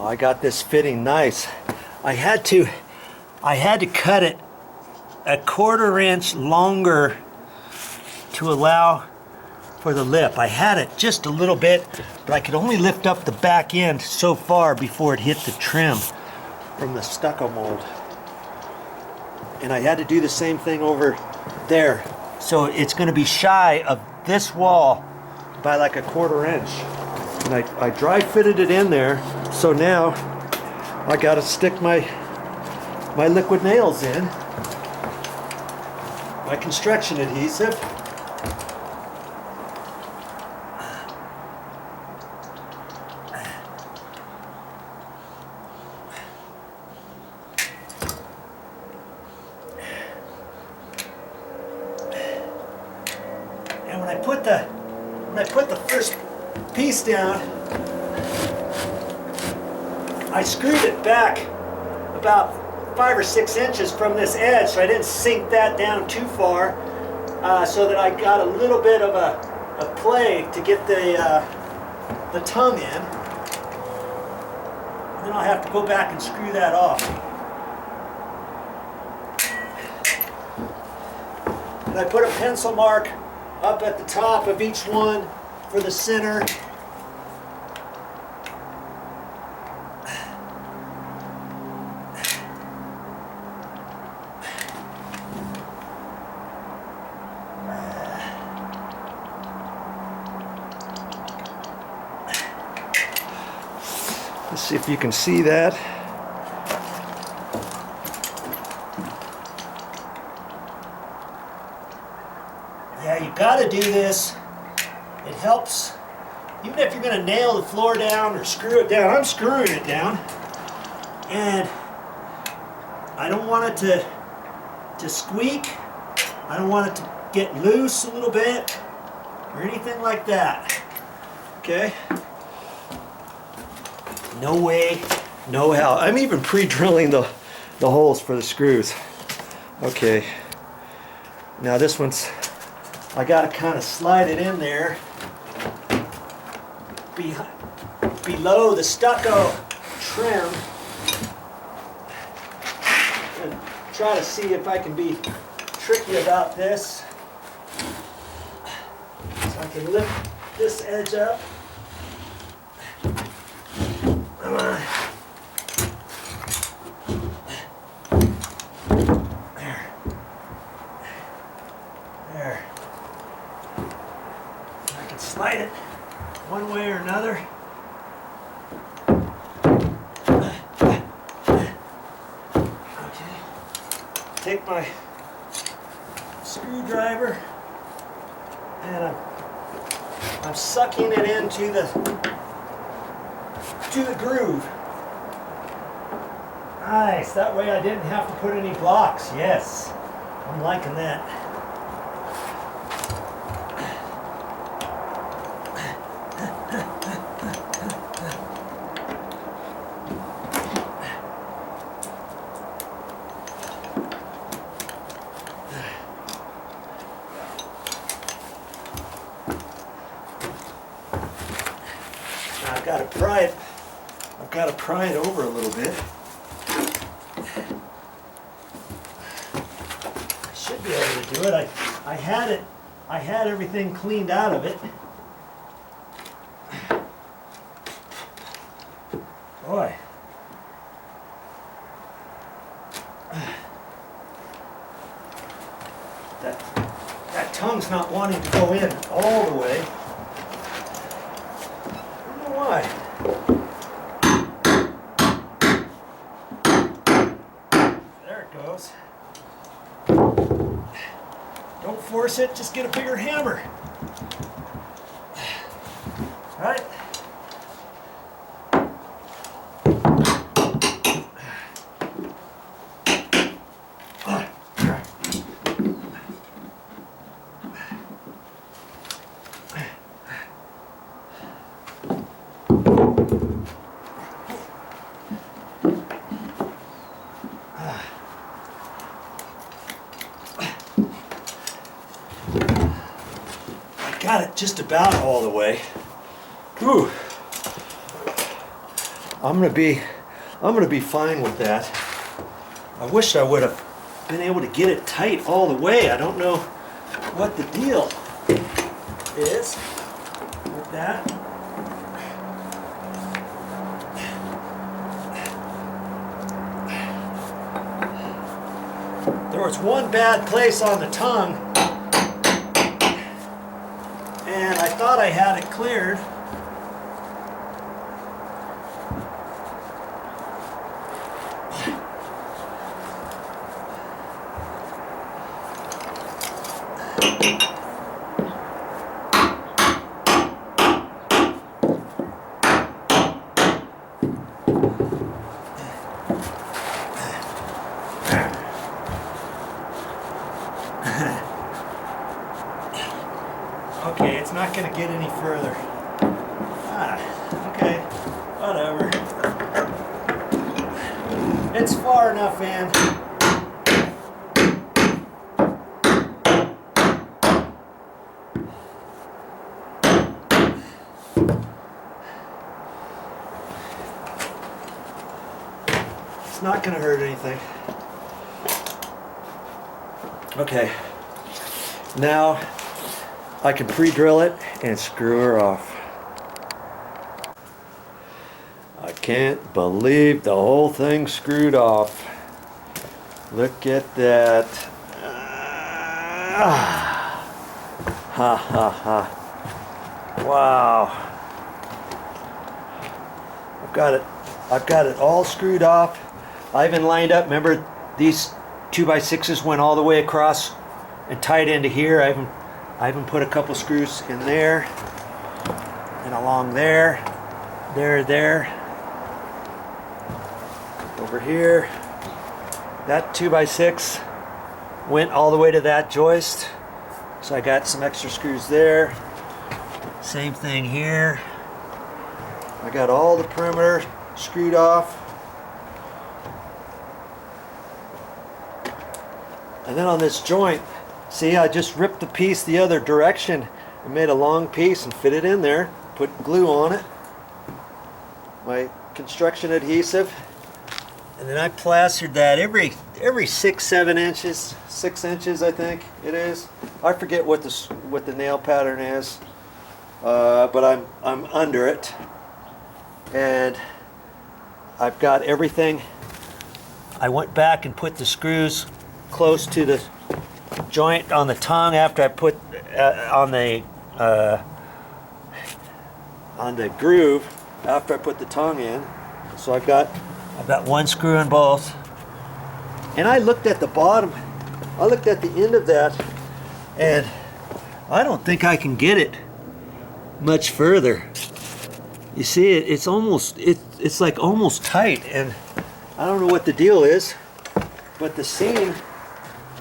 Oh, I got this fitting nice. I had to cut it a 1/4 inch longer to allow for the lip. I had it just a little bit, but I could only lift up the back end so far before it hit the trim from the stucco mold. And I had to do the same thing over there. So it's going to be shy of this wall by like a 1/4 inch. And I dry fitted it in there, so now I got to stick my liquid nails in, my construction adhesive. And when I put the first piece down, I screwed it back about 5 or 6 inches from this edge, so I didn't sink that down too far, so that I got a little bit of a play to get the tongue in. Then I'll have to go back and screw that off. And I put a pencil mark up at the top of each one for the center. Let's see if you can see that. Yeah, you got to do this. It helps. Even if you're going to nail the floor down or screw it down, I'm screwing it down. And I don't want it to squeak. I don't want it to get loose a little bit or anything like that. Okay? No way, no how. I'm even pre-drilling the holes for the screws. Okay. Now this one's, I gotta kind of slide it in there below the stucco trim and try to see if I can be tricky about this. So I can lift this edge up. Come on. There. I can slide it one way or another. Okay. Take my screwdriver and I'm sucking it into the groove. Nice, that way I didn't have to put any blocks. Yes, I'm liking that. Now I've got to pry it over a little bit. I should be able to do it. I had everything cleaned out of it. Boy. That tongue's not wanting to go in all the way. I don't know why. Don't force it, just get a bigger hammer. All right. Got it just about all the way. Whew. I'm gonna be fine with that. I wish I would have been able to get it tight all the way. I don't know what the deal is with that. There was one bad place on the tongue, and I thought I had it cleared. Okay, it's not going to get any further. Okay, whatever. It's far enough in. It's not going to hurt anything. Okay, now I can pre-drill it and screw her off. I can't believe the whole thing screwed off. Look at that. Ha ha ha. Wow. I've got it all screwed off. I even lined up, remember these 2x6s went all the way across and tied into here. I even put a couple screws in there and along there, there, over here. That 2x6 went all the way to that joist, so I got some extra screws there. Same thing here. I got all the perimeter screwed off. And then on this joint, see, I just ripped the piece the other direction and made a long piece and fit it in there, put glue on it, my construction adhesive, and then I plastered that every 6-7 inches, 6 inches I think it is. I forget what the nail pattern is, but I'm under it, and I've got everything. I went back and put the screws close to the joint on the tongue after I put on the groove after I put the tongue in. So I've got one screw in both. And I looked at the bottom. I looked at the end of that, and I don't think I can get it much further. You see, it's like almost tight, and I don't know what the deal is, but the seam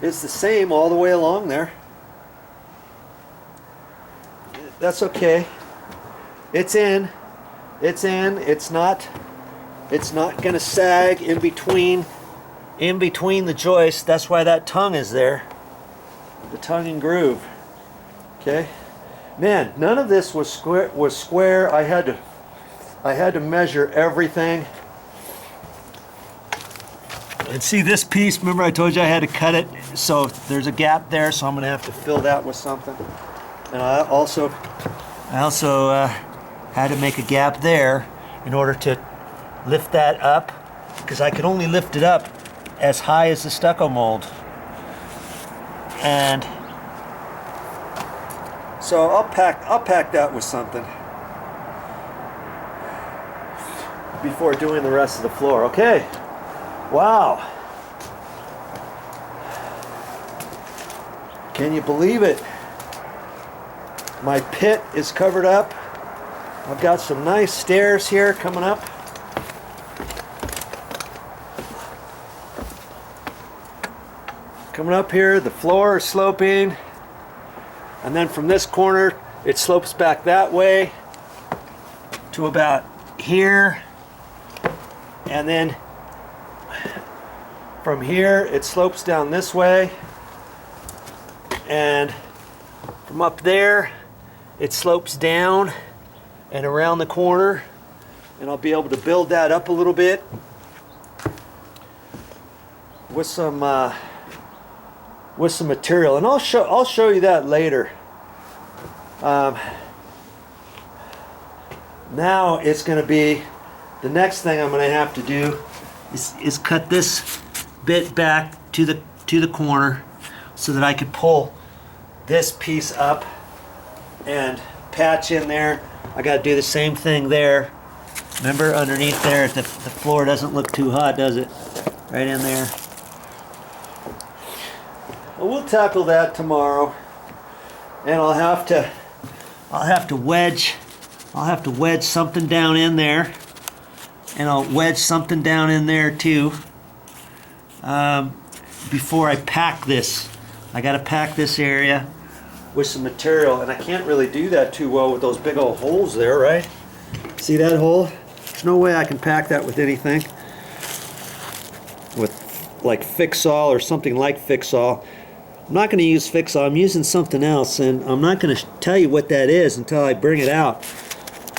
is the same all the way along there. That's okay. It's in. It's not gonna sag in between the joists. That's why that tongue is there. The tongue and groove. Okay. Man, none of this was square. I had to measure everything. And see this piece, remember I told you I had to cut it, so there's a gap there, so I'm going to have to fill that with something. And I also had to make a gap there in order to lift that up, because I could only lift it up as high as the stucco mold. And so I'll pack that with something before doing the rest of the floor. Okay. Wow. Can you believe it? My pit is covered up. I've got some nice stairs here coming up. Coming up here, the floor is sloping. And then from this corner, it slopes back that way to about here. And then from here, it slopes down this way, and from up there, it slopes down and around the corner and I'll be able to build that up a little bit with some material, and I'll show you that later. Now it's going to be, the next thing I'm going to have to do is cut this bit back to the corner so that I could pull this piece up and patch in there. I got to do the same thing there. Remember, underneath there, the floor doesn't look too hot, does it? Right in there. Well, we'll tackle that tomorrow, and I'll have to wedge something down in there, and I'll wedge something down in there too. Before I pack this, I got to pack this area with some material, and I can't really do that too well with those big old holes there, right? See that hole? There's no way I can pack that with anything, with like Fix-All or something like Fix-All. I'm not going to use Fix-All. I'm using something else, and I'm not going to tell you what that is until I bring it out.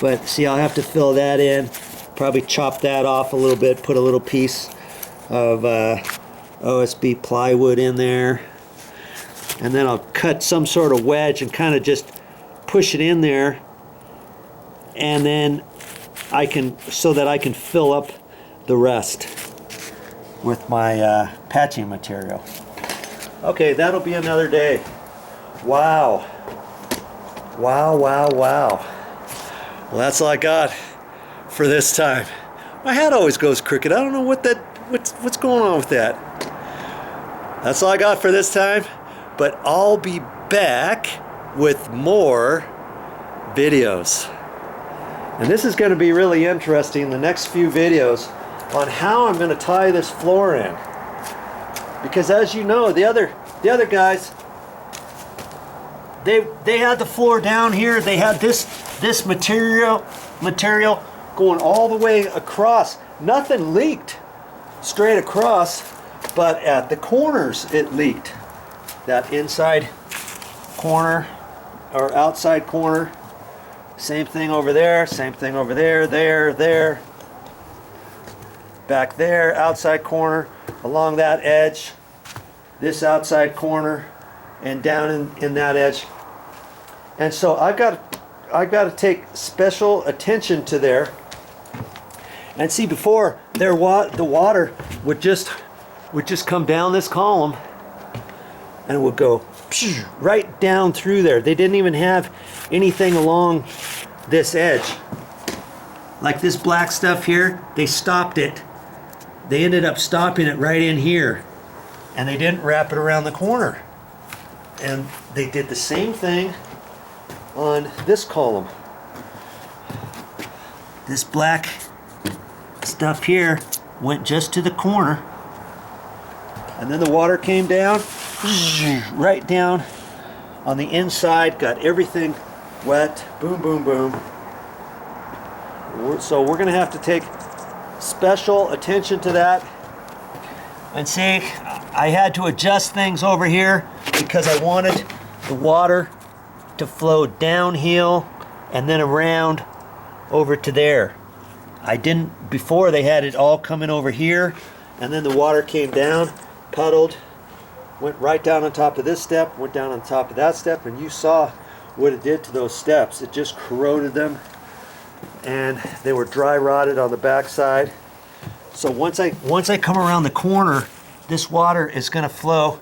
But see, I'll have to fill that in, probably chop that off a little bit, put a little piece of OSB plywood in there, and then I'll cut some sort of wedge and kind of just push it in there, and then so that I can fill up the rest with my patching material. Okay, that'll be another day. Wow. Wow, wow, wow. Well, that's all I got for this time. My hat always goes crooked. I don't know what's going on with that. That's all I got for this time, but I'll be back with more videos. And this is going to be really interesting, the next few videos, on how I'm going to tie this floor in. Because as you know, the other guys, they had the floor down here. They had this material going all the way across. Nothing leaked straight across, but at the corners it leaked. That inside corner or outside corner, same thing over there, same thing over there, there, back there, outside corner, along that edge, this outside corner, and down in that edge. And so I've got to take special attention to there. And see, before the water would just come down this column, and it would go right down through there. They didn't even have anything along this edge. Like this black stuff here, they stopped it. They ended up stopping it right in here, and they didn't wrap it around the corner. And they did the same thing on this column. This black stuff here went just to the corner, and then the water came down right down on the inside, got everything wet, boom, boom, boom. So we're going to have to take special attention to that. And see, I had to adjust things over here because I wanted the water to flow downhill and then around over to there. I didn't, before they had it all coming over here, and then the water came down, puddled, went right down on top of this step, went down on top of that step, and you saw what it did to those steps. It just corroded them, and they were dry rotted on the back side. So once I come around the corner, this water is going to flow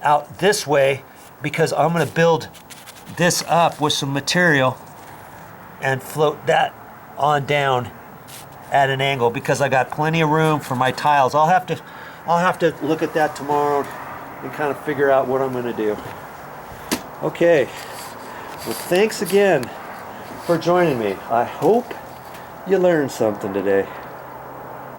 out this way, because I'm going to build this up with some material and float that on down at an angle, because I got plenty of room for my tiles. I'll have to look at that tomorrow and kind of figure out what I'm going to do. Okay, well, thanks again for joining me. I hope you learned something today.